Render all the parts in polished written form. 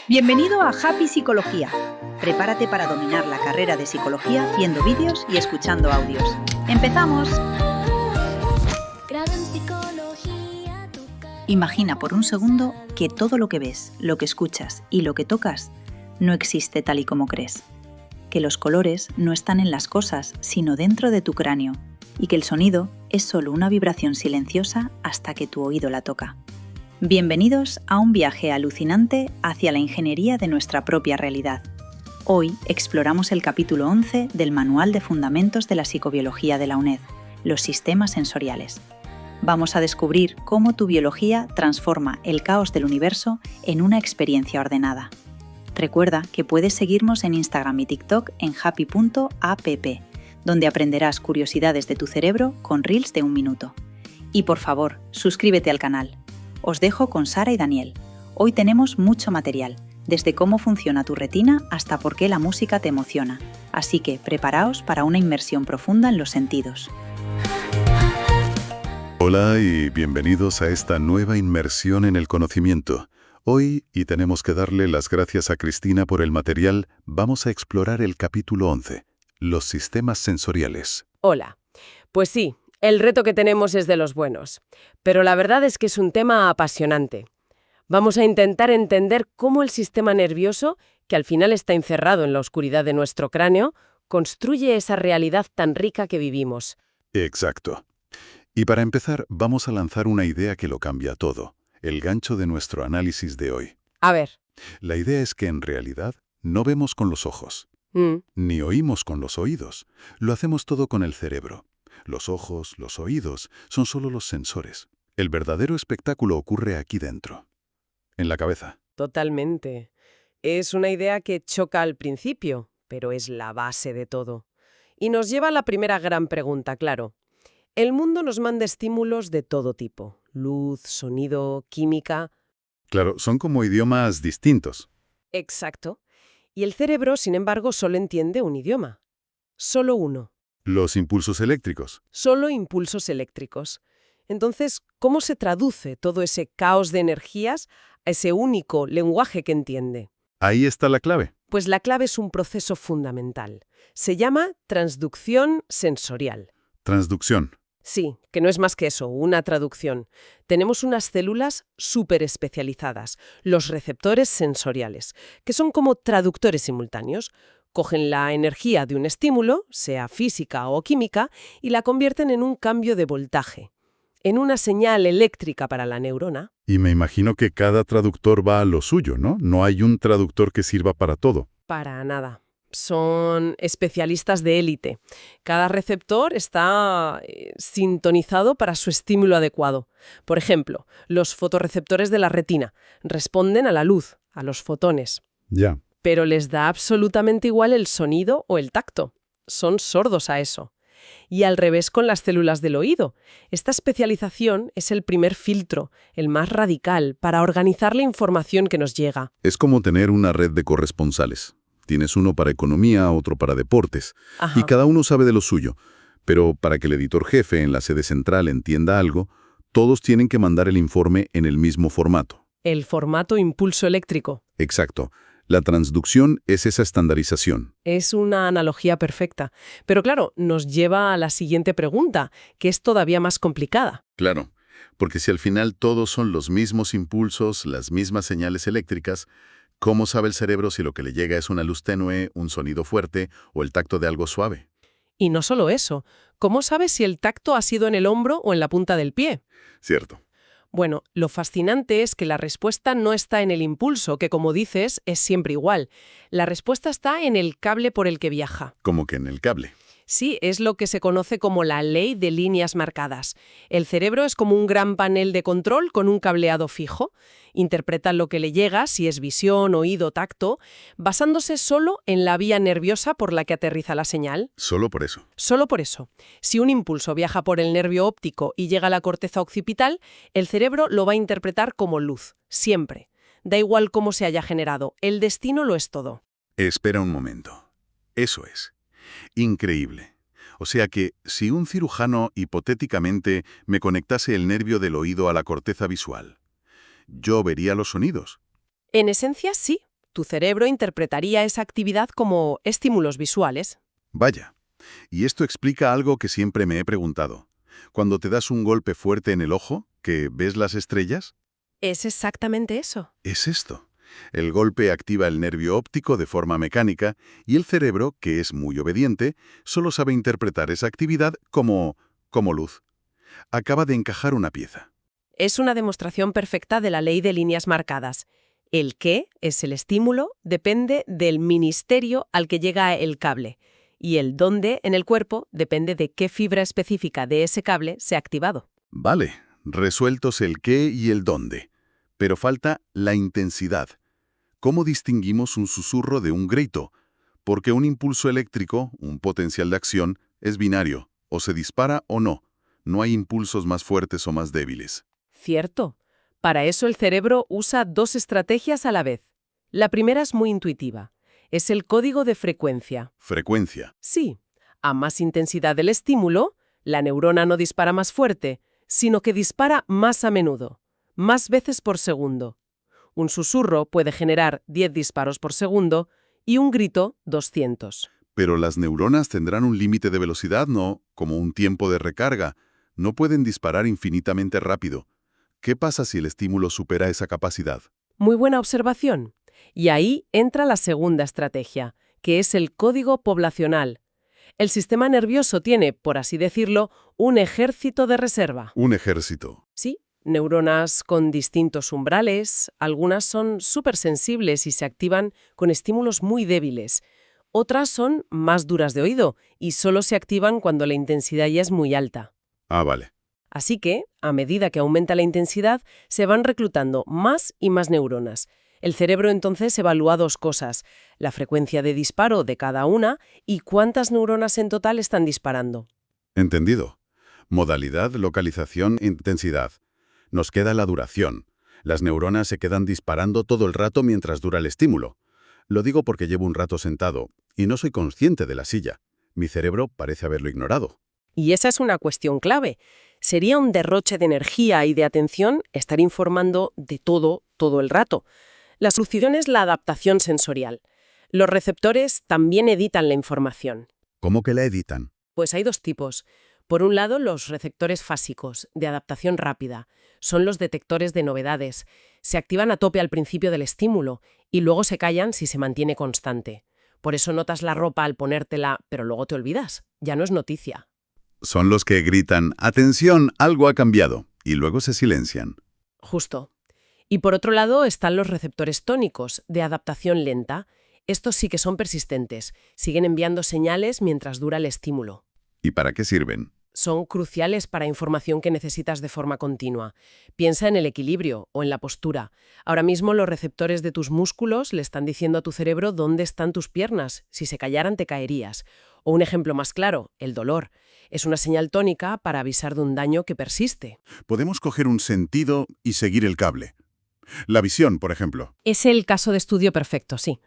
Bienvenido a Happy Psicología. Prepárate para dominar la carrera de psicología viendo vídeos y escuchando audios. ¡Empezamos! Imagina por un segundo que todo lo que ves, lo que escuchas y lo que tocas no existe tal y como crees. Que los colores no están en las cosas, sino dentro de tu cráneo, y que el sonido es solo una vibración silenciosa hasta que tu oído la toca. Bienvenidos a un viaje alucinante hacia la ingeniería de nuestra propia realidad. Hoy exploramos el capítulo 11 del Manual de Fundamentos de la Psicobiología de la UNED, los sistemas sensoriales. Vamos a descubrir cómo tu biología transforma el caos del universo en una experiencia ordenada. Recuerda que puedes seguirnos en Instagram y TikTok en happy.app, donde aprenderás curiosidades de tu cerebro con reels de 1 minuto. Y por favor, suscríbete al canal. Os dejo con Sara y Daniel. Hoy tenemos mucho material, desde cómo funciona tu retina hasta por qué la música te emociona. Así que preparaos para una inmersión profunda en los sentidos. Hola y bienvenidos a esta nueva inmersión en el conocimiento. Hoy, y tenemos que darle las gracias a Cristina por el material, vamos a explorar el capítulo 11, los sistemas sensoriales. Hola. Pues sí, el reto que tenemos es de los buenos, pero la verdad es que es un tema apasionante. Vamos a intentar entender cómo el sistema nervioso, que al final está encerrado en la oscuridad de nuestro cráneo, construye esa realidad tan rica que vivimos. Exacto. Y para empezar, vamos a lanzar una idea que lo cambia todo, el gancho de nuestro análisis de hoy. A ver. La idea es que en realidad no vemos con los ojos, ni oímos con los oídos, lo hacemos todo con el cerebro. Los ojos, los oídos, son solo los sensores. El verdadero espectáculo ocurre aquí dentro, en la cabeza. Totalmente. Es una idea que choca al principio, pero es la base de todo. Y nos lleva a la primera gran pregunta, claro. El mundo nos manda estímulos de todo tipo. Luz, sonido, química. Claro, son como idiomas distintos. Exacto. Y el cerebro, sin embargo, solo entiende un idioma. Solo uno. Los impulsos eléctricos. Solo impulsos eléctricos. Entonces, ¿cómo se traduce todo ese caos de energías a ese único lenguaje que entiende? Ahí está la clave. Pues la clave es un proceso fundamental. Se llama transducción sensorial. Transducción. Sí, que no es más que eso, una traducción. Tenemos unas células súper especializadas, los receptores sensoriales, que son como traductores simultáneos. Cogen la energía de un estímulo, sea física o química, y la convierten en un cambio de voltaje, en una señal eléctrica para la neurona. Y me imagino que cada traductor va a lo suyo, ¿no? No hay un traductor que sirva para todo. Para nada. Son especialistas de élite. Cada receptor está sintonizado para su estímulo adecuado. Por ejemplo, los fotorreceptores de la retina responden a la luz, a los fotones. Ya. Pero les da absolutamente igual el sonido o el tacto. Son sordos a eso. Y al revés con las células del oído. Esta especialización es el primer filtro, el más radical, para organizar la información que nos llega. Es como tener una red de corresponsales. Tienes uno para economía, otro para deportes. Ajá. Y cada uno sabe de lo suyo. Pero para que el editor jefe en la sede central entienda algo, todos tienen que mandar el informe en el mismo formato. El formato impulso eléctrico. Exacto. La transducción es esa estandarización. Es una analogía perfecta. Pero claro, nos lleva a la siguiente pregunta, que es todavía más complicada. Claro, porque si al final todos son los mismos impulsos, las mismas señales eléctricas, ¿cómo sabe el cerebro si lo que le llega es una luz tenue, un sonido fuerte o el tacto de algo suave? Y no solo eso, ¿cómo sabes si el tacto ha sido en el hombro o en la punta del pie? Cierto. Bueno, lo fascinante es que la respuesta no está en el impulso, que como dices, es siempre igual. La respuesta está en el cable por el que viaja. Como que en el cable. Sí, es lo que se conoce como la ley de líneas marcadas. El cerebro es como un gran panel de control con un cableado fijo. Interpreta lo que le llega, si es visión, oído, tacto, basándose solo en la vía nerviosa por la que aterriza la señal. Solo por eso. Solo por eso. Si un impulso viaja por el nervio óptico y llega a la corteza occipital, el cerebro lo va a interpretar como luz, siempre. Da igual cómo se haya generado, el destino lo es todo. Espera un momento. Eso es. Increíble. O sea que, si un cirujano hipotéticamente me conectase el nervio del oído a la corteza visual, ¿yo vería los sonidos? En esencia, sí. Tu cerebro interpretaría esa actividad como estímulos visuales. Vaya. Y esto explica algo que siempre me he preguntado. Cuando te das un golpe fuerte en el ojo, ¿que ves las estrellas? Es exactamente eso. Es esto. El golpe activa el nervio óptico de forma mecánica y el cerebro, que es muy obediente, solo sabe interpretar esa actividad como luz. Acaba de encajar una pieza. Es una demostración perfecta de la ley de líneas marcadas. El qué es el estímulo depende del ministerio al que llega el cable, y el dónde en el cuerpo depende de qué fibra específica de ese cable se ha activado. Vale, resueltos el qué y el dónde. Pero falta la intensidad. ¿Cómo distinguimos un susurro de un grito? Porque un impulso eléctrico, un potencial de acción, es binario, o se dispara o no. No hay impulsos más fuertes o más débiles. Cierto. Para eso el cerebro usa dos estrategias a la vez. La primera es muy intuitiva. Es el código de frecuencia. Frecuencia. Sí, a más intensidad del estímulo, la neurona no dispara más fuerte, sino que dispara más a menudo, más veces por segundo. Un susurro puede generar 10 disparos por segundo y un grito 200. Pero las neuronas tendrán un límite de velocidad, ¿no? Como un tiempo de recarga. No pueden disparar infinitamente rápido. ¿Qué pasa si el estímulo supera esa capacidad? Muy buena observación. Y ahí entra la segunda estrategia, que es el código poblacional. El sistema nervioso tiene, por así decirlo, un ejército de reserva. Un ejército. Sí, neuronas con distintos umbrales, algunas son súper-sensibles y se activan con estímulos muy débiles. Otras son más duras de oído y solo se activan cuando la intensidad ya es muy alta. Ah, vale. Así que, a medida que aumenta la intensidad, se van reclutando más y más neuronas. El cerebro entonces evalúa dos cosas, la frecuencia de disparo de cada una y cuántas neuronas en total están disparando. Entendido. Modalidad, localización, intensidad. Nos queda la duración. Las neuronas se quedan disparando todo el rato mientras dura el estímulo. Lo digo porque llevo un rato sentado y no soy consciente de la silla. Mi cerebro parece haberlo ignorado. Y esa es una cuestión clave. Sería un derroche de energía y de atención estar informando de todo el rato. La solución es la adaptación sensorial. Los receptores también editan la información. ¿Cómo que la editan? Pues hay dos tipos. Por un lado, los receptores fásicos, de adaptación rápida. Son los detectores de novedades. Se activan a tope al principio del estímulo y luego se callan si se mantiene constante. Por eso notas la ropa al ponértela, pero luego te olvidas. Ya no es noticia. Son los que gritan, ¡atención, algo ha cambiado! Y luego se silencian. Justo. Y por otro lado están los receptores tónicos, de adaptación lenta. Estos sí que son persistentes. Siguen enviando señales mientras dura el estímulo. ¿Y para qué sirven? Son cruciales para información que necesitas de forma continua. Piensa en el equilibrio o en la postura. Ahora mismo los receptores de tus músculos le están diciendo a tu cerebro dónde están tus piernas. Si se callaran te caerías. O un ejemplo más claro, el dolor. Es una señal tónica para avisar de un daño que persiste. Podemos coger un sentido y seguir el cable. La visión, por ejemplo. Es el caso de estudio perfecto, sí.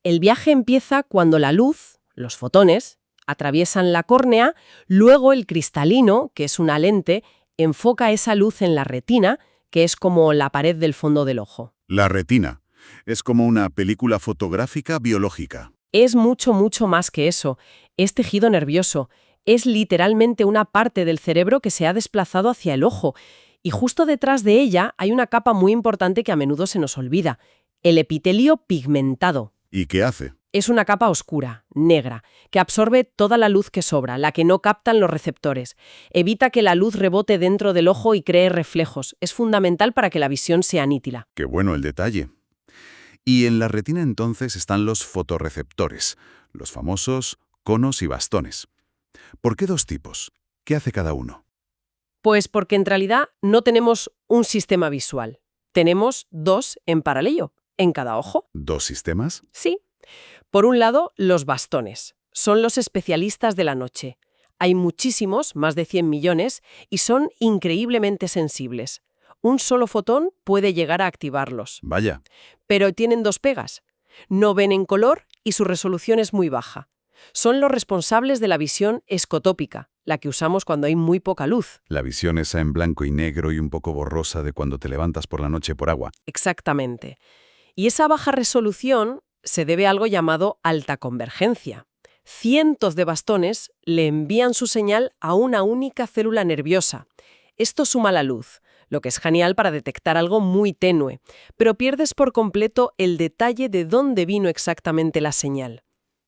El viaje empieza cuando la luz, los fotones, atraviesan la córnea, luego el cristalino, que es una lente, enfoca esa luz en la retina, que es como la pared del fondo del ojo. La retina. Es como una película fotográfica biológica. Es mucho más que eso. Es tejido nervioso. Es literalmente una parte del cerebro que se ha desplazado hacia el ojo. Y justo detrás de ella hay una capa muy importante que a menudo se nos olvida. El epitelio pigmentado. ¿Y qué hace? Es una capa oscura, negra, que absorbe toda la luz que sobra, la que no captan los receptores. Evita que la luz rebote dentro del ojo y cree reflejos. Es fundamental para que la visión sea nítida. Qué bueno el detalle. Y en la retina entonces están los fotorreceptores, los famosos conos y bastones. ¿Por qué dos tipos? ¿Qué hace cada uno? Pues porque en realidad no tenemos un sistema visual. Tenemos dos en paralelo, en cada ojo. ¿Dos sistemas? Sí. Por un lado, los bastones. Son los especialistas de la noche. Hay muchísimos, más de 100 millones, y son increíblemente sensibles. Un solo fotón puede llegar a activarlos. Vaya. Pero tienen dos pegas. No ven en color y su resolución es muy baja. Son los responsables de la visión escotópica, la que usamos cuando hay muy poca luz. La visión esa en blanco y negro y un poco borrosa de cuando te levantas por la noche por agua. Exactamente. Y esa baja resolución se debe a algo llamado alta convergencia. Cientos de bastones le envían su señal a una única célula nerviosa. Esto suma la luz, lo que es genial para detectar algo muy tenue, pero pierdes por completo el detalle de dónde vino exactamente la señal.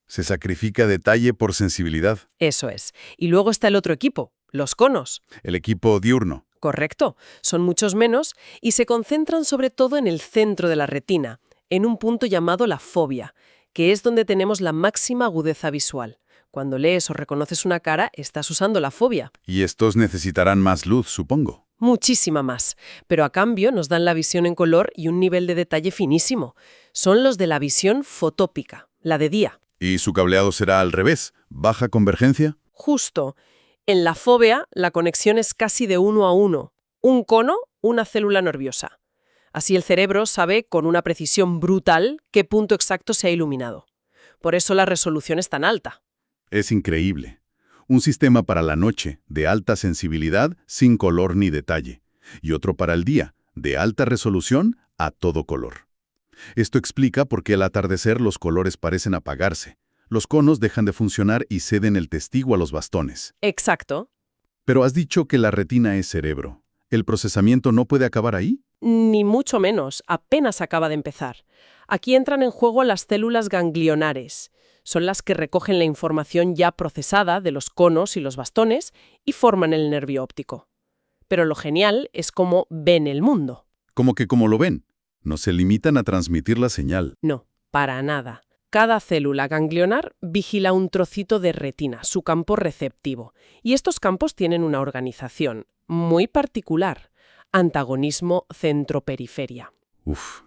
Se sacrifica detalle por sensibilidad. Eso es. Y luego está el otro equipo, los conos. El equipo diurno. Correcto, son muchos menos y se concentran sobre todo en el centro de la retina, en un punto llamado la fóvea, que es donde tenemos la máxima agudeza visual. Cuando lees o reconoces una cara, estás usando la fóvea. Y estos necesitarán más luz, supongo. Muchísima más, pero a cambio nos dan la visión en color y un nivel de detalle finísimo. Son los de la visión fotópica, la de día. ¿Y su cableado será al revés? ¿Baja convergencia? Justo. En la fóvea, la conexión es casi de 1 a 1. Un cono, una célula nerviosa. Así el cerebro sabe con una precisión brutal qué punto exacto se ha iluminado. Por eso la resolución es tan alta. Es increíble. Un sistema para la noche, de alta sensibilidad, sin color ni detalle. Y otro para el día, de alta resolución, a todo color. Esto explica por qué al atardecer los colores parecen apagarse. Los conos dejan de funcionar y ceden el testigo a los bastones. Exacto. Pero has dicho que la retina es cerebro. ¿El procesamiento no puede acabar ahí? Ni mucho menos, apenas acaba de empezar. Aquí entran en juego las células ganglionares. Son las que recogen la información ya procesada de los conos y los bastones y forman el nervio óptico. Pero lo genial es cómo ven el mundo. ¿Cómo que cómo lo ven? No se limitan a transmitir la señal. No, para nada. Cada célula ganglionar vigila un trocito de retina, su campo receptivo. Y estos campos tienen una organización muy particular. Antagonismo centro-periferia.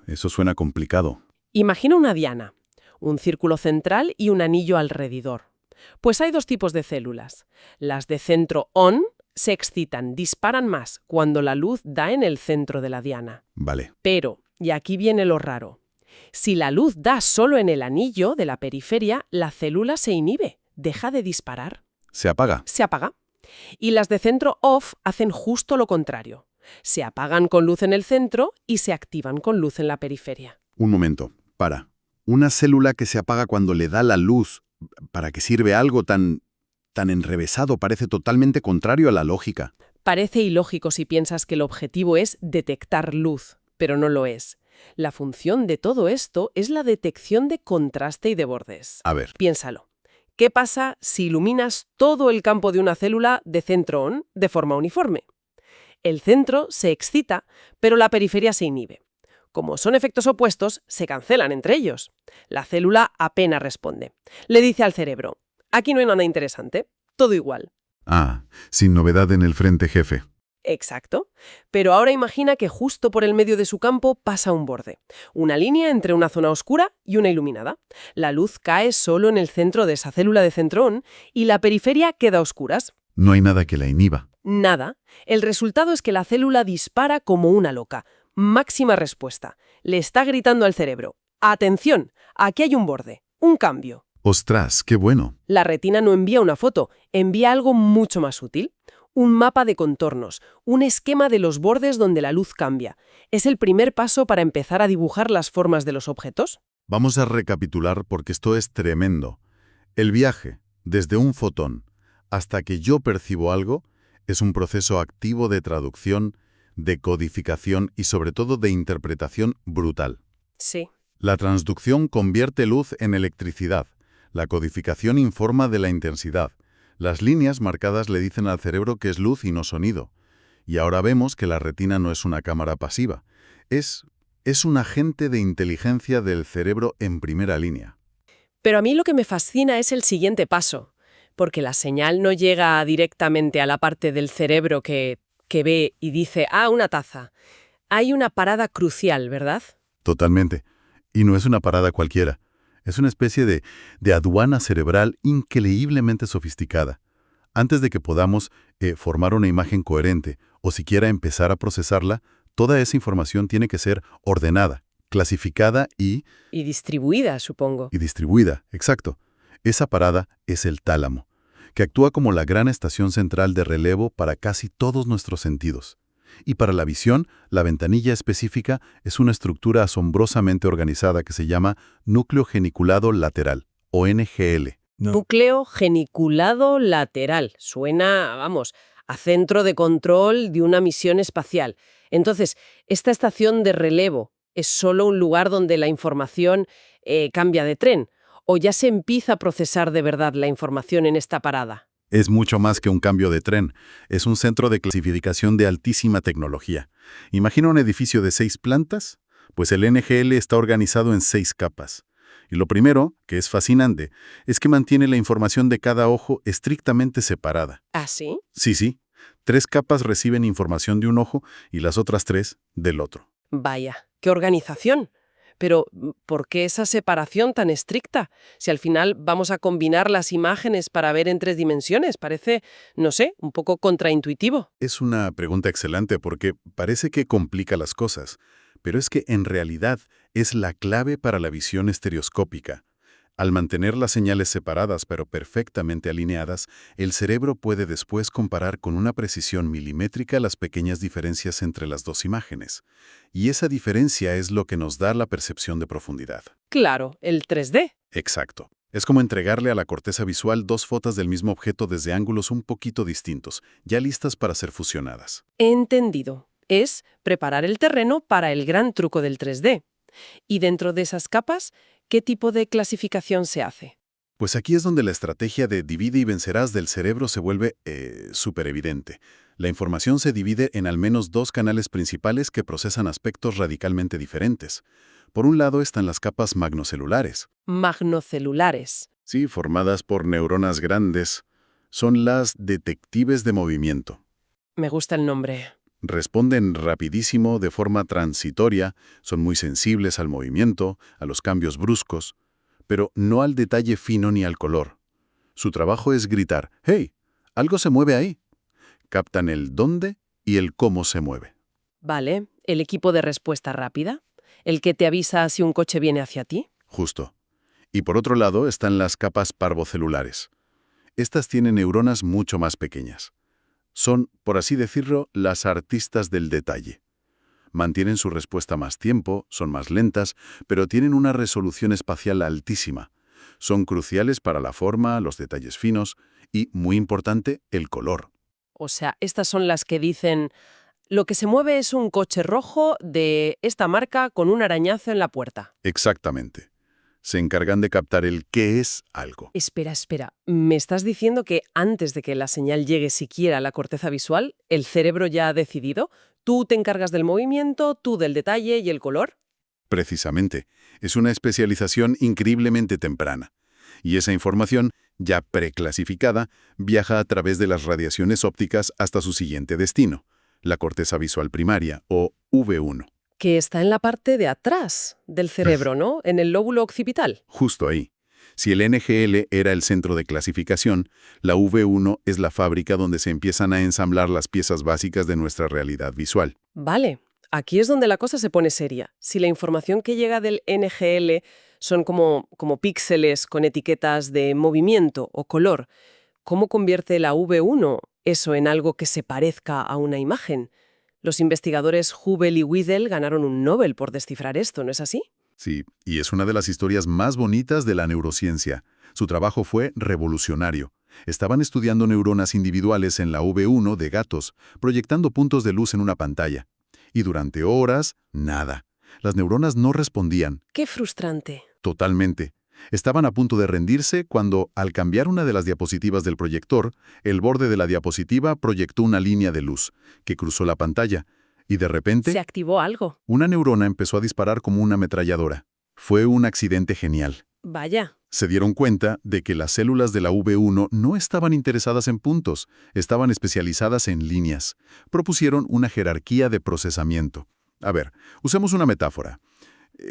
Eso suena complicado. Imagina una diana, un círculo central y un anillo alrededor. Pues hay dos tipos de células. Las de centro on se excitan, disparan más cuando la luz da en el centro de la diana. Vale. Pero, y aquí viene lo raro, si la luz da solo en el anillo de la periferia, la célula se inhibe, deja de disparar. ¿Se apaga? Se apaga. Y las de centro off hacen justo lo contrario. Se apagan con luz en el centro y se activan con luz en la periferia. Un momento, para. Una célula que se apaga cuando le da la luz, ¿para qué sirve algo tan enrevesado? Parece totalmente contrario a la lógica. Parece ilógico si piensas que el objetivo es detectar luz, pero no lo es. La función de todo esto es la detección de contraste y de bordes. A ver. Piénsalo. ¿Qué pasa si iluminas todo el campo de una célula de centro on de forma uniforme? El centro se excita, pero la periferia se inhibe. Como son efectos opuestos, se cancelan entre ellos. La célula apenas responde. Le dice al cerebro, aquí no hay nada interesante, todo igual. Sin novedad en el frente, jefe. Exacto. Pero ahora imagina que justo por el medio de su campo pasa un borde. Una línea entre una zona oscura y una iluminada. La luz cae solo en el centro de esa célula de centrón y la periferia queda a oscuras. No hay nada que la inhiba. Nada. El resultado es que la célula dispara como una loca. Máxima respuesta. Le está gritando al cerebro. ¡Atención! Aquí hay un borde. Un cambio. ¡Ostras, qué bueno! La retina no envía una foto, envía algo mucho más útil. Un mapa de contornos, un esquema de los bordes donde la luz cambia. ¿Es el primer paso para empezar a dibujar las formas de los objetos? Vamos a recapitular porque esto es tremendo. El viaje, desde un fotón hasta que yo percibo algo, es un proceso activo de traducción, de codificación y sobre todo de interpretación brutal. Sí. La transducción convierte luz en electricidad. La codificación informa de la intensidad. Las líneas marcadas le dicen al cerebro que es luz y no sonido. Y ahora vemos que la retina no es una cámara pasiva. Es un agente de inteligencia del cerebro en primera línea. Pero a mí lo que me fascina es el siguiente paso, porque la señal no llega directamente a la parte del cerebro que ve y dice, una taza. Hay una parada crucial, ¿verdad? Totalmente. Y no es una parada cualquiera. Es una especie de aduana cerebral increíblemente sofisticada. Antes de que podamos formar una imagen coherente o siquiera empezar a procesarla, toda esa información tiene que ser ordenada, clasificada y distribuida, supongo. Y distribuida, exacto. Esa parada es el tálamo, que actúa como la gran estación central de relevo para casi todos nuestros sentidos. Y para la visión, la ventanilla específica es una estructura asombrosamente organizada que se llama núcleo geniculado lateral, o NGL. Núcleo geniculado lateral. Suena, vamos, a centro de control de una misión espacial. Entonces, esta estación de relevo es solo un lugar donde la información cambia de tren, o ya se empieza a procesar de verdad la información en esta parada. Es mucho más que un cambio de tren. Es un centro de clasificación de altísima tecnología. Imagina un edificio de 6 plantas, pues el NGL está organizado en 6 capas. Y lo primero, que es fascinante, es que mantiene la información de cada ojo estrictamente separada. ¿Ah, sí? Sí. 3 capas reciben información de un ojo y las otras 3 del otro. Vaya, qué organización. Pero, ¿por qué esa separación tan estricta? Si al final vamos a combinar las imágenes para ver en 3 dimensiones, parece, no sé, un poco contraintuitivo. Es una pregunta excelente porque parece que complica las cosas, pero es que en realidad es la clave para la visión estereoscópica. Al mantener las señales separadas pero perfectamente alineadas, el cerebro puede después comparar con una precisión milimétrica las pequeñas diferencias entre las dos imágenes. Y esa diferencia es lo que nos da la percepción de profundidad. Claro, el 3D. Exacto. Es como entregarle a la corteza visual 2 fotos del mismo objeto desde ángulos un poquito distintos, ya listas para ser fusionadas. Entendido. Es preparar el terreno para el gran truco del 3D. Y dentro de esas capas, ¿qué tipo de clasificación se hace? Pues aquí es donde la estrategia de divide y vencerás del cerebro se vuelve súper evidente. La información se divide en al menos 2 canales principales que procesan aspectos radicalmente diferentes. Por un lado están las capas magnocelulares. Magnocelulares. Sí, formadas por neuronas grandes. Son las detectives de movimiento. Me gusta el nombre. Responden rapidísimo, de forma transitoria, son muy sensibles al movimiento, a los cambios bruscos, pero no al detalle fino ni al color. Su trabajo es gritar, ¡hey! Algo se mueve ahí. Captan el dónde y el cómo se mueve. Vale, el equipo de respuesta rápida, el que te avisa si un coche viene hacia ti. Justo. Y por otro lado están las capas parvocelulares. Estas tienen neuronas mucho más pequeñas. Son, por así decirlo, las artistas del detalle. Mantienen su respuesta más tiempo, son más lentas, pero tienen una resolución espacial altísima. Son cruciales para la forma, los detalles finos y, muy importante, el color. O sea, estas son las que dicen, lo que se mueve es un coche rojo de esta marca con un arañazo en la puerta. Exactamente. Se encargan de captar el qué es algo. Espera. ¿Me estás diciendo que antes de que la señal llegue siquiera a la corteza visual, el cerebro ya ha decidido? ¿Tú te encargas del movimiento, tú del detalle y el color? Precisamente. Es una especialización increíblemente temprana. Y esa información, ya preclasificada, viaja a través de las radiaciones ópticas hasta su siguiente destino, la corteza visual primaria, o V1. Que está en la parte de atrás del cerebro, ¿no? En el lóbulo occipital. Justo ahí. Si el NGL era el centro de clasificación, la V1 es la fábrica donde se empiezan a ensamblar las piezas básicas de nuestra realidad visual. Vale, aquí es donde la cosa se pone seria. Si la información que llega del NGL son como píxeles con etiquetas de movimiento o color, ¿cómo convierte la V1 eso en algo que se parezca a una imagen? Los investigadores Hubel y Widel ganaron un Nobel por descifrar esto, ¿no es así? Sí, y es una de las historias más bonitas de la neurociencia. Su trabajo fue revolucionario. Estaban estudiando neuronas individuales en la V1 de gatos, proyectando puntos de luz en una pantalla. Y durante horas, nada. Las neuronas no respondían. ¡Qué frustrante! Totalmente. Estaban a punto de rendirse cuando, al cambiar una de las diapositivas del proyector, el borde de la diapositiva proyectó una línea de luz que cruzó la pantalla. Y de repente, se activó algo. Una neurona empezó a disparar como una ametralladora. Fue un accidente genial. Vaya. Se dieron cuenta de que las células de la V1 no estaban interesadas en puntos, estaban especializadas en líneas. Propusieron una jerarquía de procesamiento. A ver, usemos una metáfora.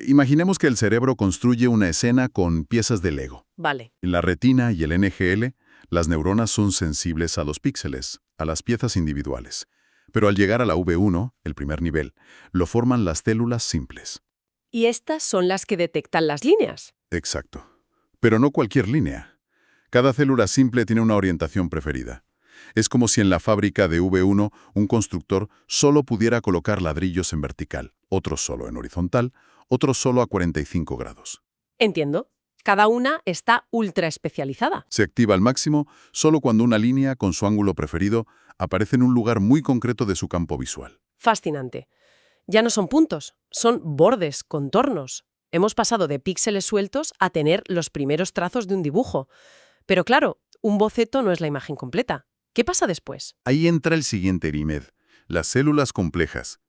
Imaginemos que el cerebro construye una escena con piezas de Lego. Vale. En la retina y el NGL, las neuronas son sensibles a los píxeles, a las piezas individuales. Pero al llegar a la V1, el primer nivel, lo forman las células simples. ¿Y estas son las que detectan las líneas? Exacto. Pero no cualquier línea. Cada célula simple tiene una orientación preferida. Es como si en la fábrica de V1 un constructor solo pudiera colocar ladrillos en vertical, otros solo en horizontal, otros solo a 45 grados. Entiendo. Cada una está ultra especializada. Se activa al máximo solo cuando una línea con su ángulo preferido aparece en un lugar muy concreto de su campo visual. Fascinante. Ya no son puntos, son bordes, contornos. Hemos pasado de píxeles sueltos a tener los primeros trazos de un dibujo. Pero claro, un boceto no es la imagen completa. ¿Qué pasa después? Ahí entra el siguiente Erimed, las células complejas.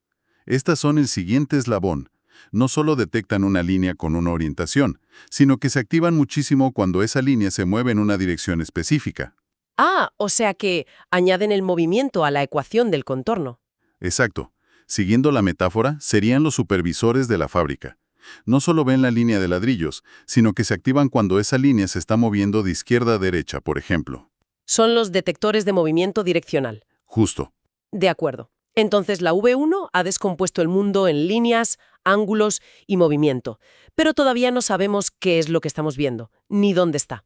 Estas son el siguiente eslabón. No solo detectan una línea con una orientación, sino que se activan muchísimo cuando esa línea se mueve en una dirección específica. Ah, o sea que añaden el movimiento a la ecuación del contorno. Exacto. Siguiendo la metáfora, serían los supervisores de la fábrica. No solo ven la línea de ladrillos, sino que se activan cuando esa línea se está moviendo de izquierda a derecha, por ejemplo. Son los detectores de movimiento direccional. Justo. De acuerdo. Entonces la V1 ha descompuesto el mundo en líneas, ángulos y movimiento. Pero todavía no sabemos qué es lo que estamos viendo, ni dónde está.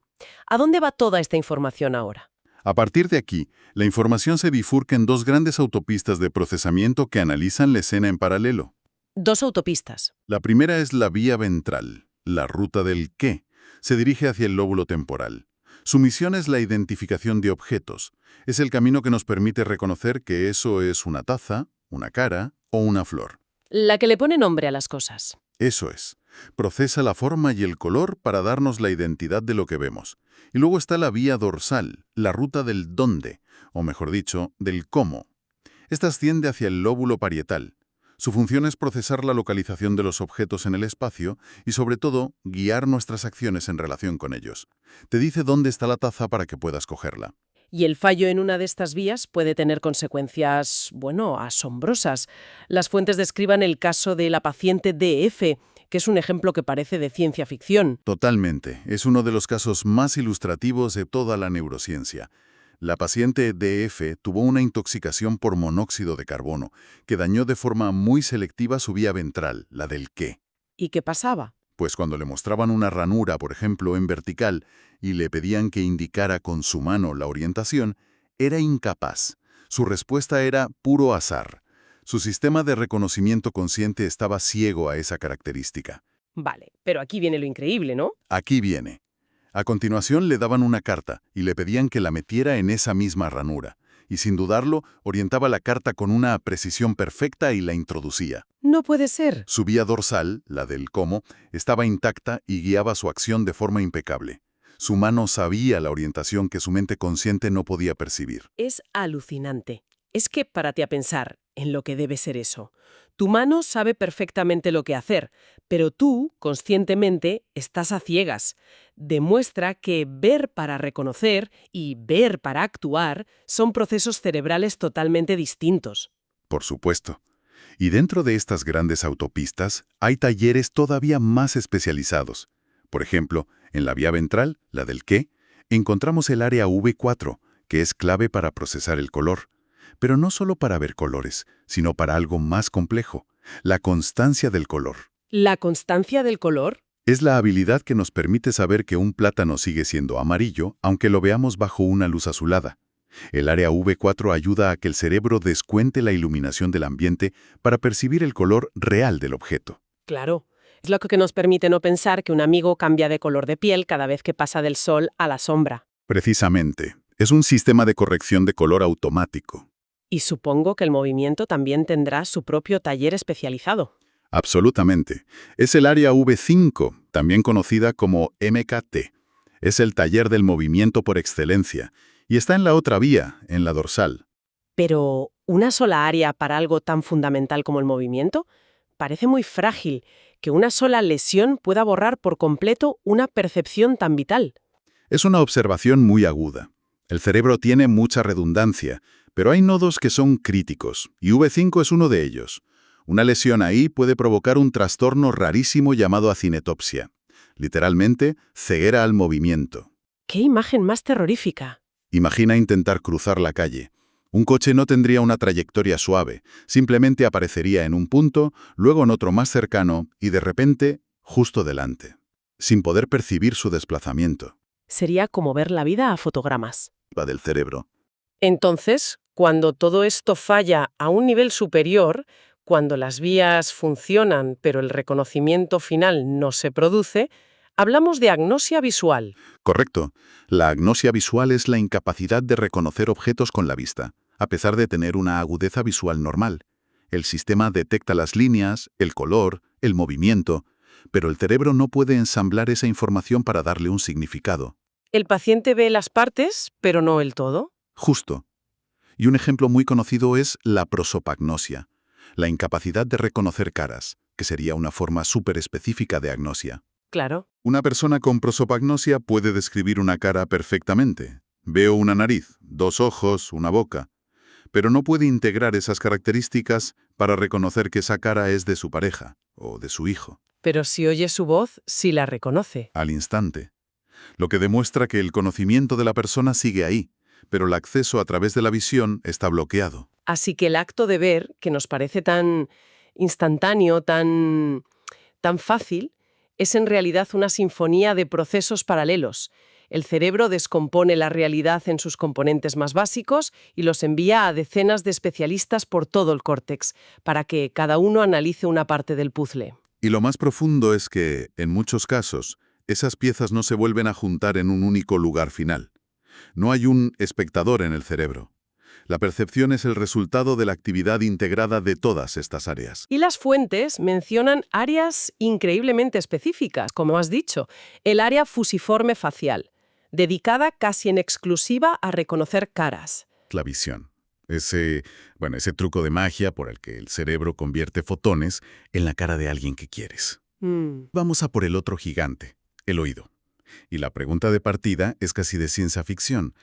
¿A dónde va toda esta información ahora? A partir de aquí, la información se bifurca en dos grandes autopistas de procesamiento que analizan la escena en paralelo. Dos autopistas. La primera es la vía ventral, la ruta del qué. Se dirige hacia el lóbulo temporal. Su misión es la identificación de objetos. Es el camino que nos permite reconocer que eso es una taza, una cara o una flor. La que le pone nombre a las cosas. Eso es. Procesa la forma y el color para darnos la identidad de lo que vemos. Y luego está la vía dorsal, la ruta del dónde, o mejor dicho, del cómo. Esta asciende hacia el lóbulo parietal. Su función es procesar la localización de los objetos en el espacio y, sobre todo, guiar nuestras acciones en relación con ellos. Te dice dónde está la taza para que puedas cogerla. Y el fallo en una de estas vías puede tener consecuencias, bueno, asombrosas. Las fuentes describan el caso de la paciente DF, que es un ejemplo que parece de ciencia ficción. Totalmente. Es uno de los casos más ilustrativos de toda la neurociencia. La paciente DF tuvo una intoxicación por monóxido de carbono que dañó de forma muy selectiva su vía ventral, la del qué. ¿Y qué pasaba? Pues cuando le mostraban una ranura, por ejemplo, en vertical, y le pedían que indicara con su mano la orientación, era incapaz. Su respuesta era puro azar. Su sistema de reconocimiento consciente estaba ciego a esa característica. Vale, pero aquí viene lo increíble, ¿no? Aquí viene. A continuación le daban una carta y le pedían que la metiera en esa misma ranura. Y sin dudarlo, orientaba la carta con una precisión perfecta y la introducía. No puede ser. Su vía dorsal, la del cómo, estaba intacta y guiaba su acción de forma impecable. Su mano sabía la orientación que su mente consciente no podía percibir. Es alucinante. Es que párate a pensar en lo que debe ser eso. Tu mano sabe perfectamente lo que hacer, pero tú, conscientemente, estás a ciegas. Demuestra que ver para reconocer y ver para actuar son procesos cerebrales totalmente distintos. Por supuesto. Y dentro de estas grandes autopistas hay talleres todavía más especializados. Por ejemplo, en la vía ventral, la del qué, encontramos el área V4, que es clave para procesar el color. Pero no solo para ver colores, sino para algo más complejo, la constancia del color. ¿La constancia del color? Es la habilidad que nos permite saber que un plátano sigue siendo amarillo, aunque lo veamos bajo una luz azulada. El área V4 ayuda a que el cerebro descuente la iluminación del ambiente para percibir el color real del objeto. Claro. Es lo que nos permite no pensar que un amigo cambia de color de piel cada vez que pasa del sol a la sombra. Precisamente. Es un sistema de corrección de color automático. Y supongo que el movimiento también tendrá su propio taller especializado. Absolutamente. Es el área V5, también conocida como MKT. Es el taller del movimiento por excelencia, y está en la otra vía, en la dorsal. Pero, ¿una sola área para algo tan fundamental como el movimiento? Parece muy frágil que una sola lesión pueda borrar por completo una percepción tan vital. Es una observación muy aguda. El cerebro tiene mucha redundancia, pero hay nodos que son críticos, y V5 es uno de ellos. Una lesión ahí puede provocar un trastorno rarísimo llamado acinetopsia. Literalmente, ceguera al movimiento. ¡Qué imagen más terrorífica! Imagina intentar cruzar la calle. Un coche no tendría una trayectoria suave, simplemente aparecería en un punto, luego en otro más cercano y de repente, justo delante, sin poder percibir su desplazamiento. Sería como ver la vida a fotogramas. La del cerebro. Entonces, cuando todo esto falla a un nivel superior, cuando las vías funcionan pero el reconocimiento final no se produce, hablamos de agnosia visual. Correcto. La agnosia visual es la incapacidad de reconocer objetos con la vista, a pesar de tener una agudeza visual normal. El sistema detecta las líneas, el color, el movimiento, pero el cerebro no puede ensamblar esa información para darle un significado. El paciente ve las partes, pero no el todo. Justo. Y un ejemplo muy conocido es la prosopagnosia, la incapacidad de reconocer caras, que sería una forma súper específica de agnosia. Claro. Una persona con prosopagnosia puede describir una cara perfectamente. Veo una nariz, dos ojos, una boca. Pero no puede integrar esas características para reconocer que esa cara es de su pareja o de su hijo. Pero si oye su voz, sí la reconoce. Al instante. Lo que demuestra que el conocimiento de la persona sigue ahí, pero el acceso a través de la visión está bloqueado. Así que el acto de ver, que nos parece tan instantáneo, tan fácil, es en realidad una sinfonía de procesos paralelos. El cerebro descompone la realidad en sus componentes más básicos y los envía a decenas de especialistas por todo el córtex, para que cada uno analice una parte del puzzle. Y lo más profundo es que, en muchos casos, esas piezas no se vuelven a juntar en un único lugar final. No hay un espectador en el cerebro. La percepción es el resultado de la actividad integrada de todas estas áreas. Y las fuentes mencionan áreas increíblemente específicas, como has dicho. El área fusiforme facial, dedicada casi en exclusiva a reconocer caras. La visión. Ese truco de magia por el que el cerebro convierte fotones en la cara de alguien que quieres. Vamos a por el otro gigante, el oído. Y la pregunta de partida es casi de ciencia ficción.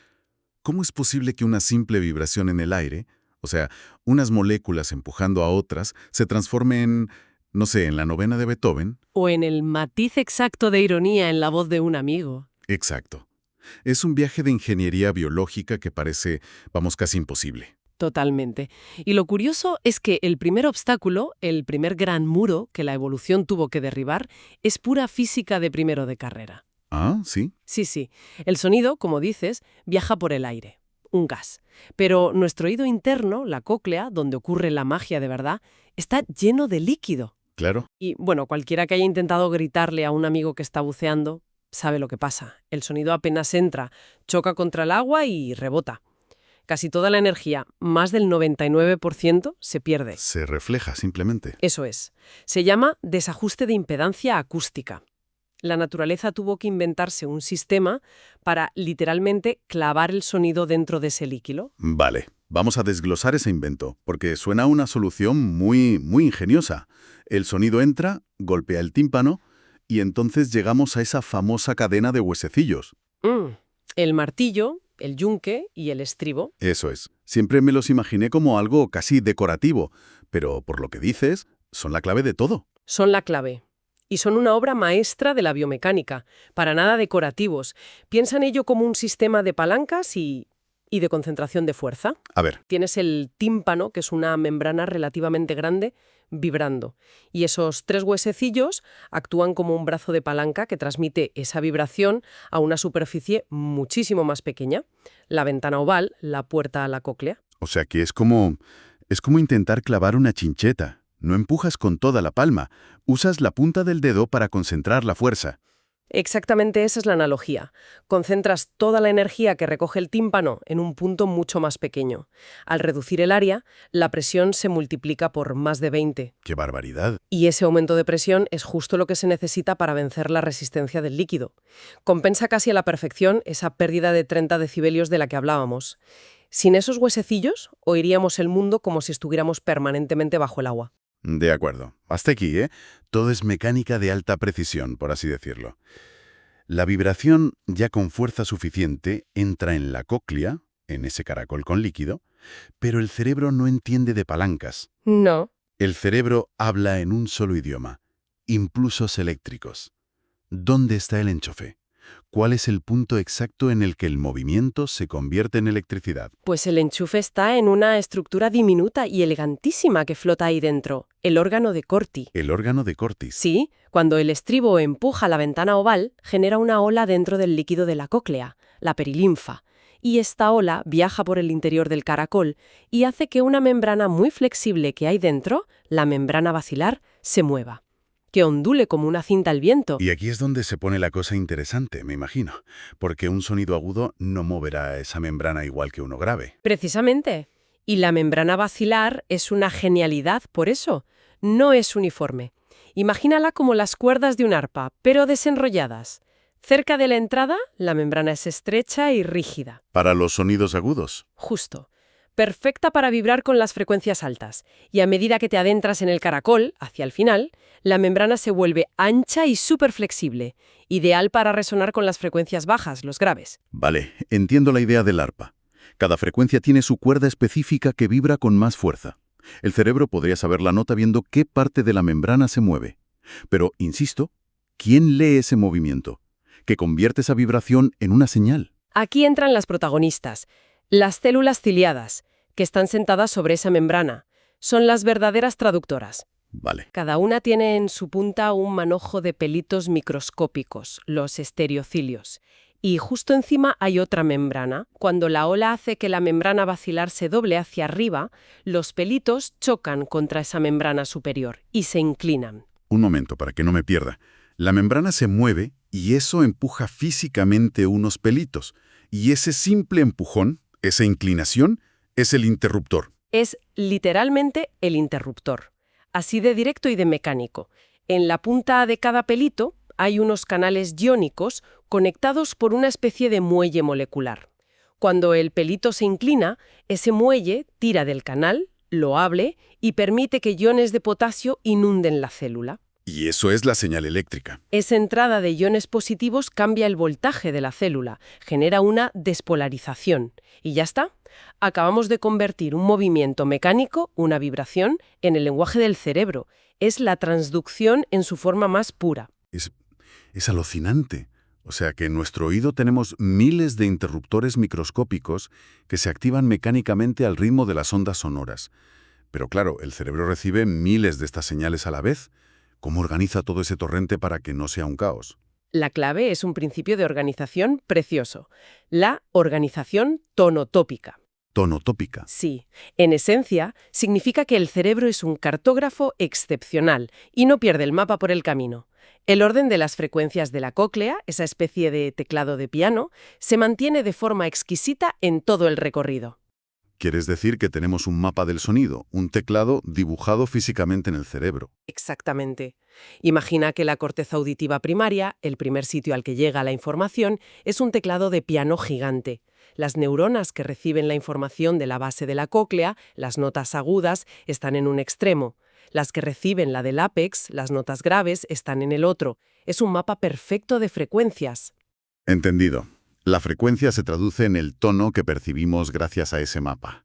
¿Cómo es posible que una simple vibración en el aire, o sea, unas moléculas empujando a otras, se transforme en, no sé, en la novena de Beethoven? O en el matiz exacto de ironía en la voz de un amigo. Exacto. Es un viaje de ingeniería biológica que parece, casi imposible. Totalmente. Y lo curioso es que el primer obstáculo, el primer gran muro que la evolución tuvo que derribar, es pura física de primero de carrera. ¿Ah, sí? Sí. El sonido, como dices, viaja por el aire, un gas. Pero nuestro oído interno, la cóclea, donde ocurre la magia de verdad, está lleno de líquido. Claro. Y, cualquiera que haya intentado gritarle a un amigo que está buceando sabe lo que pasa. El sonido apenas entra, choca contra el agua y rebota. Casi toda la energía, más del 99%, se pierde. Se refleja simplemente. Eso es. Se llama desajuste de impedancia acústica. La naturaleza tuvo que inventarse un sistema para, literalmente, clavar el sonido dentro de ese líquido. Vale, vamos a desglosar ese invento, porque suena a una solución muy ingeniosa. El sonido entra, golpea el tímpano, y entonces llegamos a esa famosa cadena de huesecillos. El martillo, el yunque y el estribo. Eso es. Siempre me los imaginé como algo casi decorativo, pero por lo que dices, son la clave de todo. Son la clave. Y son una obra maestra de la biomecánica, para nada decorativos. Piensa en ello como un sistema de palancas y de concentración de fuerza. A ver. Tienes el tímpano, que es una membrana relativamente grande, vibrando. Y esos 3 huesecillos actúan como un brazo de palanca que transmite esa vibración a una superficie muchísimo más pequeña, la ventana oval, la puerta a la cóclea. O sea que es como intentar clavar una chincheta. No empujas con toda la palma, usas la punta del dedo para concentrar la fuerza. Exactamente esa es la analogía. Concentras toda la energía que recoge el tímpano en un punto mucho más pequeño. Al reducir el área, la presión se multiplica por más de 20. ¡Qué barbaridad! Y ese aumento de presión es justo lo que se necesita para vencer la resistencia del líquido. Compensa casi a la perfección esa pérdida de 30 decibelios de la que hablábamos. Sin esos huesecillos, oiríamos el mundo como si estuviéramos permanentemente bajo el agua. De acuerdo. Hasta aquí, ¿eh? Todo es mecánica de alta precisión, por así decirlo. La vibración, ya con fuerza suficiente, entra en la cóclea, en ese caracol con líquido, pero el cerebro no entiende de palancas. No. El cerebro habla en un solo idioma: impulsos eléctricos. ¿Dónde está el enchufe? ¿Cuál es el punto exacto en el que el movimiento se convierte en electricidad? Pues el enchufe está en una estructura diminuta y elegantísima que flota ahí dentro, el órgano de Corti. ¿El órgano de Cortis? Sí, cuando el estribo empuja la ventana oval, genera una ola dentro del líquido de la cóclea, la perilinfa, y esta ola viaja por el interior del caracol y hace que una membrana muy flexible que hay dentro, la membrana basilar, se mueva, que ondule como una cinta al viento. Y aquí es donde se pone la cosa interesante, me imagino, porque un sonido agudo no moverá esa membrana igual que uno grave. Precisamente. Y la membrana basilar es una genialidad por eso. No es uniforme. Imagínala como las cuerdas de un arpa, pero desenrolladas. Cerca de la entrada, la membrana es estrecha y rígida. Para los sonidos agudos. Justo. Perfecta para vibrar con las frecuencias altas. Y a medida que te adentras en el caracol, hacia el final, la membrana se vuelve ancha y súper flexible, ideal para resonar con las frecuencias bajas, los graves. Vale, entiendo la idea del arpa. Cada frecuencia tiene su cuerda específica que vibra con más fuerza. El cerebro podría saber la nota viendo qué parte de la membrana se mueve. Pero, insisto, ¿quién lee ese movimiento? Que convierte esa vibración en una señal. Aquí entran las protagonistas, las células ciliadas, que están sentadas sobre esa membrana. Son las verdaderas traductoras. Vale. Cada una tiene en su punta un manojo de pelitos microscópicos, los estereocilios. Y justo encima hay otra membrana. Cuando la ola hace que la membrana basilar se doble hacia arriba, los pelitos chocan contra esa membrana superior y se inclinan. Un momento, para que no me pierda. La membrana se mueve y eso empuja físicamente unos pelitos. Y ese simple empujón, esa inclinación, es el interruptor. Es literalmente el interruptor. Así de directo y de mecánico. En la punta de cada pelito hay unos canales iónicos conectados por una especie de muelle molecular. Cuando el pelito se inclina, ese muelle tira del canal, lo abre y permite que iones de potasio inunden la célula. Y eso es la señal eléctrica. Esa entrada de iones positivos cambia el voltaje de la célula, genera una despolarización. Y ya está. Acabamos de convertir un movimiento mecánico, una vibración, en el lenguaje del cerebro. Es la transducción en su forma más pura. Es alucinante. O sea que en nuestro oído tenemos miles de interruptores microscópicos que se activan mecánicamente al ritmo de las ondas sonoras. Pero claro, el cerebro recibe miles de estas señales a la vez. ¿Cómo organiza todo ese torrente para que no sea un caos? La clave es un principio de organización precioso. La organización tonotópica. Tonotópica. Sí, en esencia, significa que el cerebro es un cartógrafo excepcional y no pierde el mapa por el camino. El orden de las frecuencias de la cóclea, esa especie de teclado de piano, se mantiene de forma exquisita en todo el recorrido. ¿Quieres decir que tenemos un mapa del sonido, un teclado dibujado físicamente en el cerebro? Exactamente. Imagina que la corteza auditiva primaria, el primer sitio al que llega la información, es un teclado de piano gigante. Las neuronas que reciben la información de la base de la cóclea, las notas agudas, están en un extremo. Las que reciben la del ápex, las notas graves, están en el otro. Es un mapa perfecto de frecuencias. Entendido. La frecuencia se traduce en el tono que percibimos gracias a ese mapa.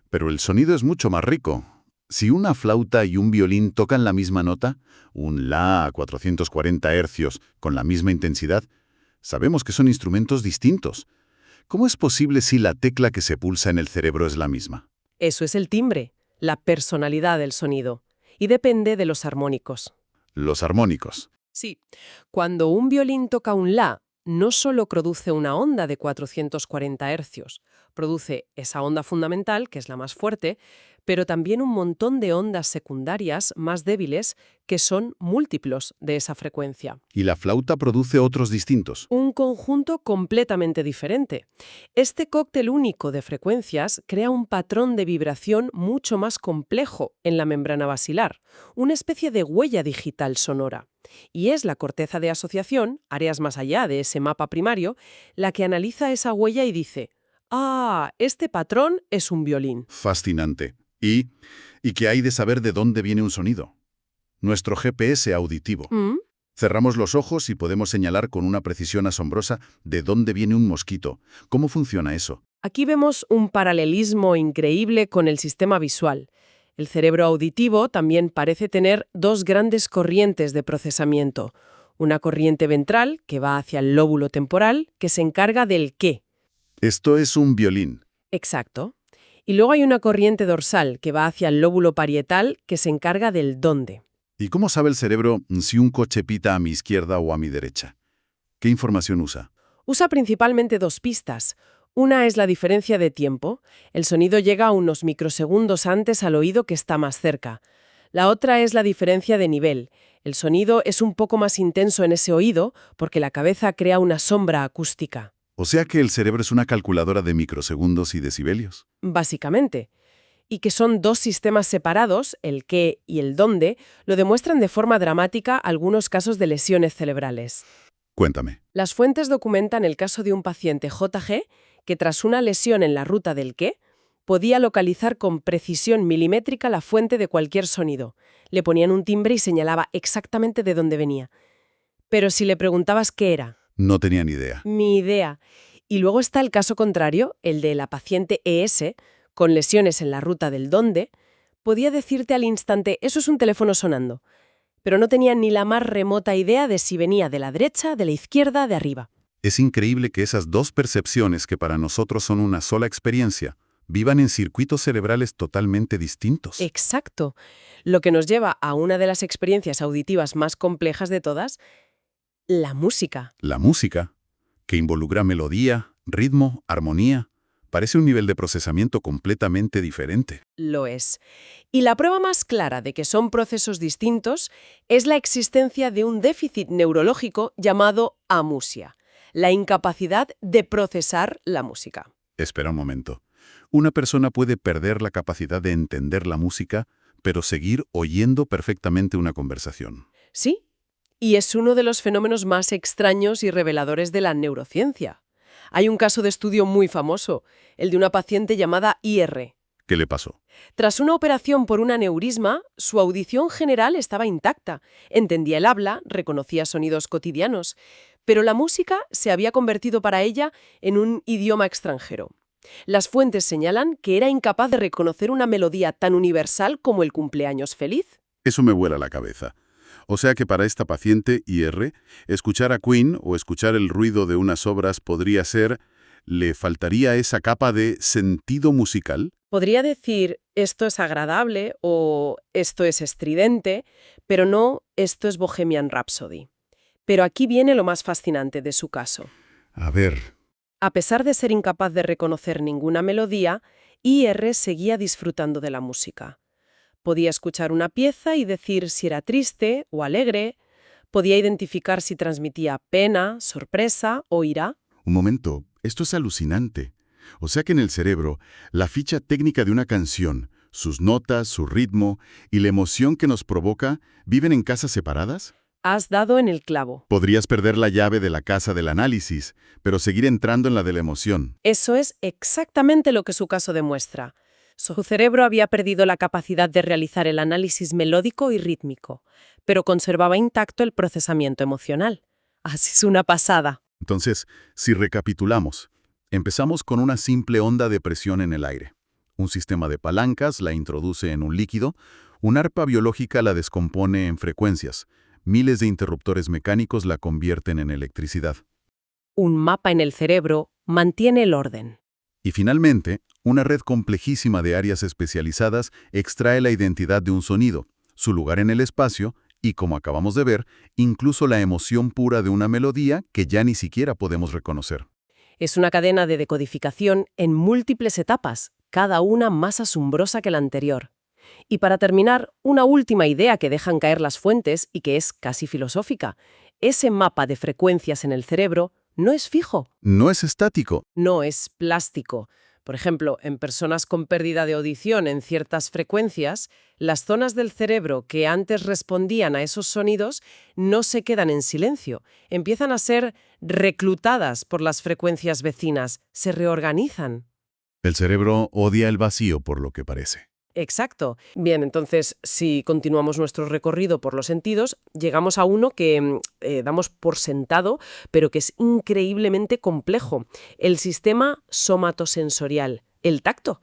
Pero el sonido es mucho más rico. Si una flauta y un violín tocan la misma nota, un la a 440 Hz con la misma intensidad, sabemos que son instrumentos distintos. ¿Cómo es posible si la tecla que se pulsa en el cerebro es la misma? Eso es el timbre, la personalidad del sonido. Y depende de los armónicos. Los armónicos. Sí. Cuando un violín toca un la, no solo produce una onda de 440 Hz, produce esa onda fundamental, que es la más fuerte, pero también un montón de ondas secundarias más débiles que son múltiplos de esa frecuencia. ¿Y la flauta produce otros distintos? Un conjunto completamente diferente. Este cóctel único de frecuencias crea un patrón de vibración mucho más complejo en la membrana basilar, una especie de huella digital sonora. Y es la corteza de asociación, áreas más allá de ese mapa primario, la que analiza esa huella y dice: «Ah, este patrón es un violín». Fascinante. ¿Y qué hay de saber de dónde viene un sonido? Nuestro GPS auditivo. Cerramos los ojos y podemos señalar con una precisión asombrosa de dónde viene un mosquito. ¿Cómo funciona eso? Aquí vemos un paralelismo increíble con el sistema visual. El cerebro auditivo también parece tener dos grandes corrientes de procesamiento. Una corriente ventral, que va hacia el lóbulo temporal, que se encarga del qué. Esto es un violín. Exacto. Y luego hay una corriente dorsal, que va hacia el lóbulo parietal, que se encarga del dónde. ¿Y cómo sabe el cerebro si un coche pita a mi izquierda o a mi derecha? ¿Qué información usa? Usa principalmente dos pistas. Una es la diferencia de tiempo. El sonido llega unos microsegundos antes al oído que está más cerca. La otra es la diferencia de nivel. El sonido es un poco más intenso en ese oído porque la cabeza crea una sombra acústica. O sea que el cerebro es una calculadora de microsegundos y decibelios. Básicamente. Y que son dos sistemas separados, el qué y el dónde, lo demuestran de forma dramática algunos casos de lesiones cerebrales. Cuéntame. Las fuentes documentan el caso de un paciente JG que tras una lesión en la ruta del qué, podía localizar con precisión milimétrica la fuente de cualquier sonido. Le ponían un timbre y señalaba exactamente de dónde venía. Pero si le preguntabas qué era... No tenía ni idea. Ni idea. Y luego está el caso contrario, el de la paciente ES, con lesiones en la ruta del dónde, podía decirte al instante, eso es un teléfono sonando, pero no tenía ni la más remota idea de si venía de la derecha, de la izquierda, de arriba. Es increíble que esas dos percepciones que para nosotros son una sola experiencia, vivan en circuitos cerebrales totalmente distintos. Exacto. Lo que nos lleva a una de las experiencias auditivas más complejas de todas, la música. La música, que involucra melodía, ritmo, armonía, parece un nivel de procesamiento completamente diferente. Lo es. Y la prueba más clara de que son procesos distintos es la existencia de un déficit neurológico llamado amusia, la incapacidad de procesar la música. Espera un momento. Una persona puede perder la capacidad de entender la música, pero seguir oyendo perfectamente una conversación. Sí, y es uno de los fenómenos más extraños y reveladores de la neurociencia. Hay un caso de estudio muy famoso, el de una paciente llamada IR. ¿Qué le pasó? Tras una operación por un aneurisma, su audición general estaba intacta. Entendía el habla, reconocía sonidos cotidianos, pero la música se había convertido para ella en un idioma extranjero. Las fuentes señalan que era incapaz de reconocer una melodía tan universal como el cumpleaños feliz. Eso me vuela la cabeza. O sea que para esta paciente IR, escuchar a Queen o escuchar el ruido de unas obras podría ser, ¿le faltaría esa capa de sentido musical? Podría decir, esto es agradable o esto es estridente, pero no, esto es Bohemian Rhapsody. Pero aquí viene lo más fascinante de su caso. A ver. A pesar de ser incapaz de reconocer ninguna melodía, IR seguía disfrutando de la música. Podía escuchar una pieza y decir si era triste o alegre. Podía identificar si transmitía pena, sorpresa o ira. Un momento, esto es alucinante. O sea que en el cerebro, la ficha técnica de una canción, sus notas, su ritmo y la emoción que nos provoca, ¿viven en casas separadas? Has dado en el clavo. Podrías perder la llave de la casa del análisis, pero seguir entrando en la de la emoción. Eso es exactamente lo que su caso demuestra. Su cerebro había perdido la capacidad de realizar el análisis melódico y rítmico, pero conservaba intacto el procesamiento emocional. Así es una pasada. Entonces, si recapitulamos, empezamos con una simple onda de presión en el aire. Un sistema de palancas la introduce en un líquido, una arpa biológica la descompone en frecuencias, miles de interruptores mecánicos la convierten en electricidad. Un mapa en el cerebro mantiene el orden. Y finalmente, una red complejísima de áreas especializadas extrae la identidad de un sonido, su lugar en el espacio y, como acabamos de ver, incluso la emoción pura de una melodía que ya ni siquiera podemos reconocer. Es una cadena de decodificación en múltiples etapas, cada una más asombrosa que la anterior. Y para terminar, una última idea que dejan caer las fuentes y que es casi filosófica. Ese mapa de frecuencias en el cerebro no es fijo. No es estático. No es plástico. Por ejemplo, en personas con pérdida de audición en ciertas frecuencias, las zonas del cerebro que antes respondían a esos sonidos no se quedan en silencio, empiezan a ser reclutadas por las frecuencias vecinas, se reorganizan. El cerebro odia el vacío, por lo que parece. Exacto. Bien, entonces, si continuamos nuestro recorrido por los sentidos, llegamos a uno que damos por sentado, pero que es increíblemente complejo. El sistema somatosensorial, el tacto.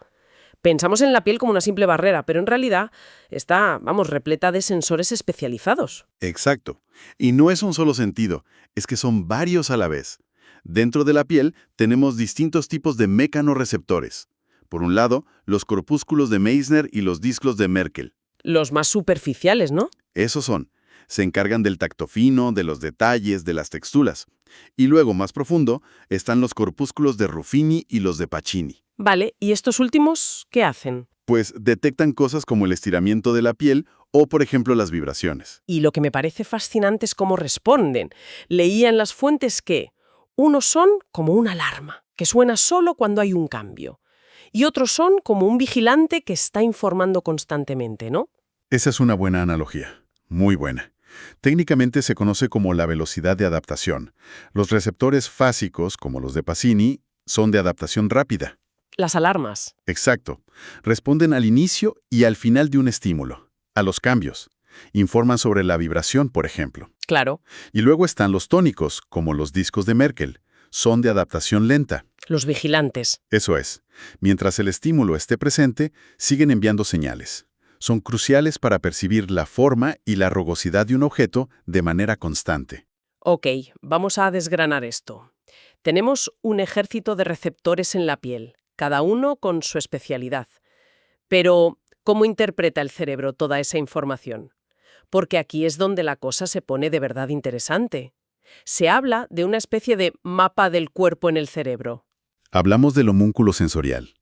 Pensamos en la piel como una simple barrera, pero en realidad está, repleta de sensores especializados. Exacto. Y no es un solo sentido, es que son varios a la vez. Dentro de la piel tenemos distintos tipos de mecanorreceptores. Por un lado, los corpúsculos de Meissner y los discos de Merkel. Los más superficiales, ¿no? Esos son. Se encargan del tacto fino, de los detalles, de las texturas. Y luego, más profundo, están los corpúsculos de Ruffini y los de Pacini. Vale, ¿y estos últimos qué hacen? Pues detectan cosas como el estiramiento de la piel o, por ejemplo, las vibraciones. Y lo que me parece fascinante es cómo responden. Leía en las fuentes que unos son como una alarma, que suena solo cuando hay un cambio. Y otros son como un vigilante que está informando constantemente, ¿no? Esa es una buena analogía. Muy buena. Técnicamente se conoce como la velocidad de adaptación. Los receptores fásicos, como los de Pacini, son de adaptación rápida. Las alarmas. Exacto. Responden al inicio y al final de un estímulo, a los cambios. Informan sobre la vibración, por ejemplo. Claro. Y luego están los tónicos, como los discos de Merkel. Son de adaptación lenta. Los vigilantes. Eso es. Mientras el estímulo esté presente, siguen enviando señales. Son cruciales para percibir la forma y la rugosidad de un objeto de manera constante. Ok, vamos a desgranar esto. Tenemos un ejército de receptores en la piel, cada uno con su especialidad. Pero, ¿cómo interpreta el cerebro toda esa información? Porque aquí es donde la cosa se pone de verdad interesante. Se habla de una especie de mapa del cuerpo en el cerebro. Hablamos del homúnculo sensorial.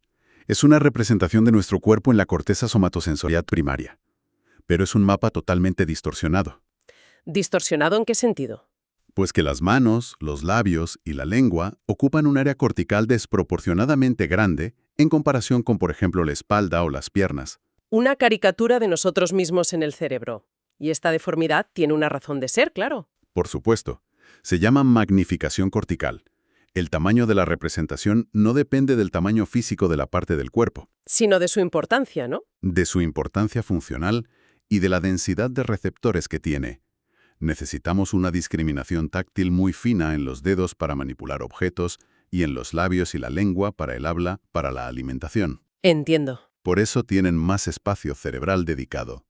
Es una representación de nuestro cuerpo en la corteza somatosensorial primaria. Pero es un mapa totalmente distorsionado. ¿Distorsionado en qué sentido? Pues que las manos, los labios y la lengua ocupan un área cortical desproporcionadamente grande en comparación con, por ejemplo, la espalda o las piernas. Una caricatura de nosotros mismos en el cerebro. Y esta deformidad tiene una razón de ser, claro. Por supuesto. Se llama magnificación cortical. El tamaño de la representación no depende del tamaño físico de la parte del cuerpo, Sino de su importancia, ¿no? de su importancia funcional y de la densidad de receptores que tiene. Necesitamos una discriminación táctil muy fina en los dedos para manipular objetos y en los labios y la lengua para el habla, para la alimentación. Entiendo. Por eso tienen más espacio cerebral dedicado.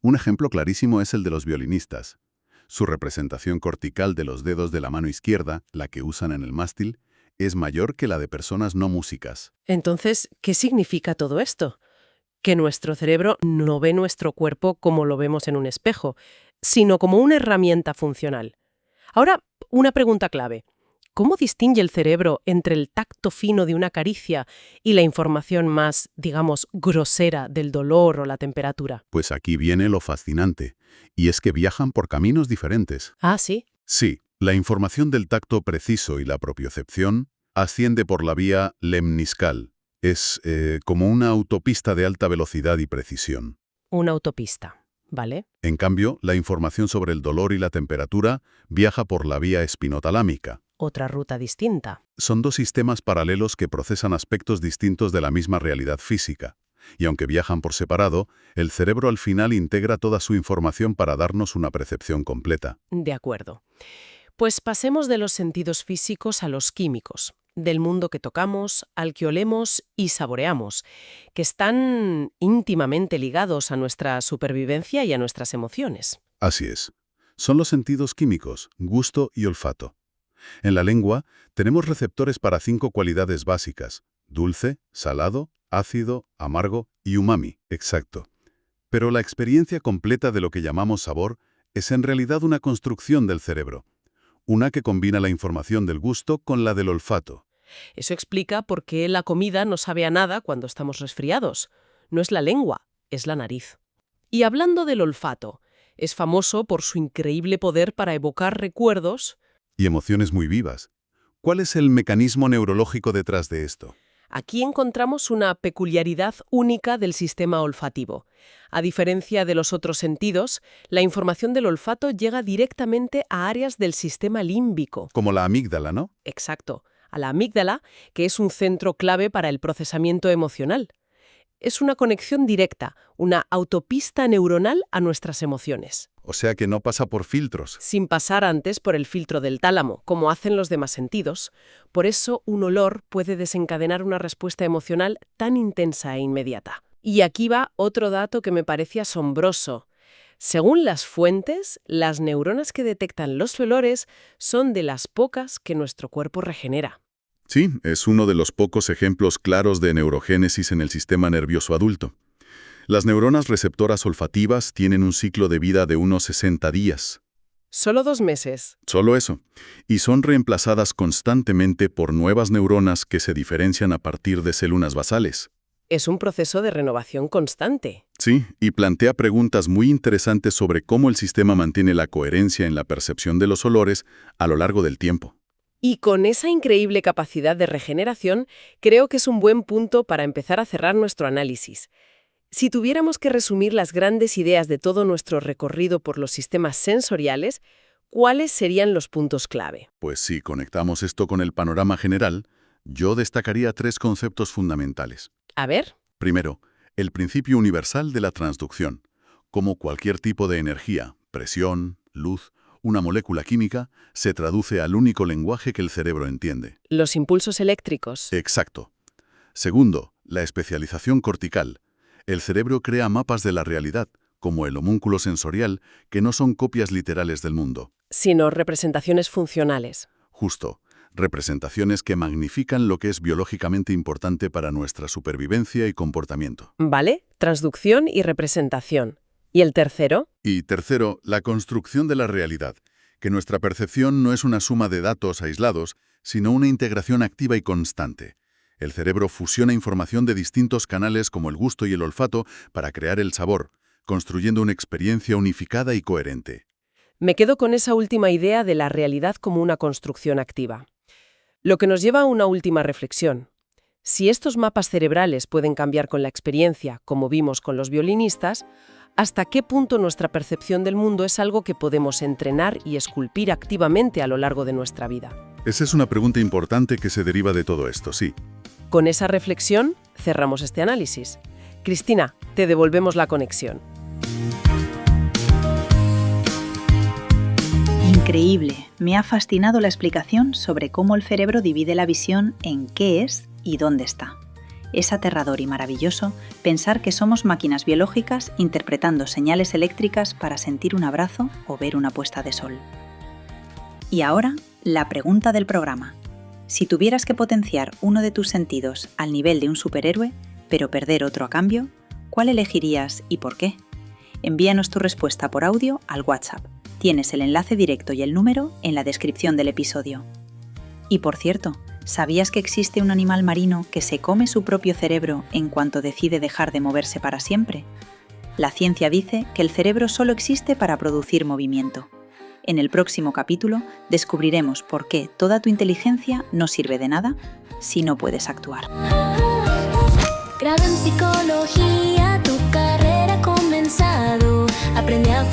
Un ejemplo clarísimo es el de los violinistas. Su representación cortical de los dedos de la mano izquierda, la que usan en el mástil, es mayor que la de personas no músicas. Entonces, ¿qué significa todo esto? Que nuestro cerebro no ve nuestro cuerpo como lo vemos en un espejo, sino como una herramienta funcional. Ahora, una pregunta clave. ¿Cómo distingue el cerebro entre el tacto fino de una caricia y la información más, digamos, grosera del dolor o la temperatura? Pues aquí viene lo fascinante, y es que viajan por caminos diferentes. Ah, sí. Sí, la información del tacto preciso y la propiocepción asciende por la vía lemniscal. Es como una autopista de alta velocidad y precisión. Una autopista, ¿vale? En cambio, la información sobre el dolor y la temperatura viaja por la vía espinotalámica. Otra ruta distinta. Son dos sistemas paralelos que procesan aspectos distintos de la misma realidad física. Y aunque viajan por separado, el cerebro al final integra toda su información para darnos una percepción completa. De acuerdo. Pues pasemos de los sentidos físicos a los químicos, del mundo que tocamos, al que olemos y saboreamos, que están íntimamente ligados a nuestra supervivencia y a nuestras emociones. Así es. Son los sentidos químicos, gusto y olfato. En la lengua tenemos receptores para 5 cualidades básicas: dulce, salado, ácido, amargo y umami. Exacto. Pero la experiencia completa de lo que llamamos sabor es en realidad una construcción del cerebro, una que combina la información del gusto con la del olfato. Eso explica por qué la comida no sabe a nada cuando estamos resfriados. No es la lengua, es la nariz. Y hablando del olfato, es famoso por su increíble poder para evocar recuerdos. Y emociones muy vivas. ¿Cuál es el mecanismo neurológico detrás de esto? Aquí encontramos una peculiaridad única del sistema olfativo. A diferencia de los otros sentidos, la información del olfato llega directamente a áreas del sistema límbico. Como la amígdala, ¿no? Exacto, a la amígdala, que es un centro clave para el procesamiento emocional. Es una conexión directa, una autopista neuronal a nuestras emociones. O sea que no pasa por filtros. Sin pasar antes por el filtro del tálamo, como hacen los demás sentidos. Por eso, un olor puede desencadenar una respuesta emocional tan intensa e inmediata. Y aquí va otro dato que me parece asombroso. Según las fuentes, las neuronas que detectan los olores son de las pocas que nuestro cuerpo regenera. Sí, es uno de los pocos ejemplos claros de neurogénesis en el sistema nervioso adulto. Las neuronas receptoras olfativas tienen un ciclo de vida de unos 60 días. ¿Solo 2 meses? Solo eso. Y son reemplazadas constantemente por nuevas neuronas que se diferencian a partir de células basales. Es un proceso de renovación constante. Sí, y plantea preguntas muy interesantes sobre cómo el sistema mantiene la coherencia en la percepción de los olores a lo largo del tiempo. Y con esa increíble capacidad de regeneración, creo que es un buen punto para empezar a cerrar nuestro análisis. Si tuviéramos que resumir las grandes ideas de todo nuestro recorrido por los sistemas sensoriales, ¿cuáles serían los puntos clave? Pues si conectamos esto con el panorama general, yo destacaría 3 conceptos fundamentales. A ver. Primero, el principio universal de la transducción. Como cualquier tipo de energía, presión, luz, una molécula química, se traduce al único lenguaje que el cerebro entiende. Los impulsos eléctricos. Exacto. Segundo, la especialización cortical. El cerebro crea mapas de la realidad, como el homúnculo sensorial, que no son copias literales del mundo. Sino representaciones funcionales. Justo. Representaciones que magnifican lo que es biológicamente importante para nuestra supervivencia y comportamiento. ¿Vale? Transducción y representación. ¿Y el tercero? Y tercero, la construcción de la realidad, que nuestra percepción no es una suma de datos aislados, sino una integración activa y constante. El cerebro fusiona información de distintos canales como el gusto y el olfato para crear el sabor, construyendo una experiencia unificada y coherente. Me quedo con esa última idea de la realidad como una construcción activa. Lo que nos lleva a una última reflexión. Si estos mapas cerebrales pueden cambiar con la experiencia, como vimos con los violinistas, ¿hasta qué punto nuestra percepción del mundo es algo que podemos entrenar y esculpir activamente a lo largo de nuestra vida? Esa es una pregunta importante que se deriva de todo esto, sí. Con esa reflexión, cerramos este análisis. Cristina, te devolvemos la conexión. Increíble. Me ha fascinado la explicación sobre cómo el cerebro divide la visión en qué es y dónde está. Es aterrador y maravilloso pensar que somos máquinas biológicas interpretando señales eléctricas para sentir un abrazo o ver una puesta de sol. Y ahora, la pregunta del programa. Si tuvieras que potenciar uno de tus sentidos al nivel de un superhéroe, pero perder otro a cambio, ¿cuál elegirías y por qué? Envíanos tu respuesta por audio al WhatsApp. Tienes el enlace directo y el número en la descripción del episodio. Y por cierto, ¿sabías que existe un animal marino que se come su propio cerebro en cuanto decide dejar de moverse para siempre? La ciencia dice que el cerebro solo existe para producir movimiento. En el próximo capítulo descubriremos por qué toda tu inteligencia no sirve de nada si no puedes actuar. Grado en psicología, tu carrera ha comenzado. Aprende a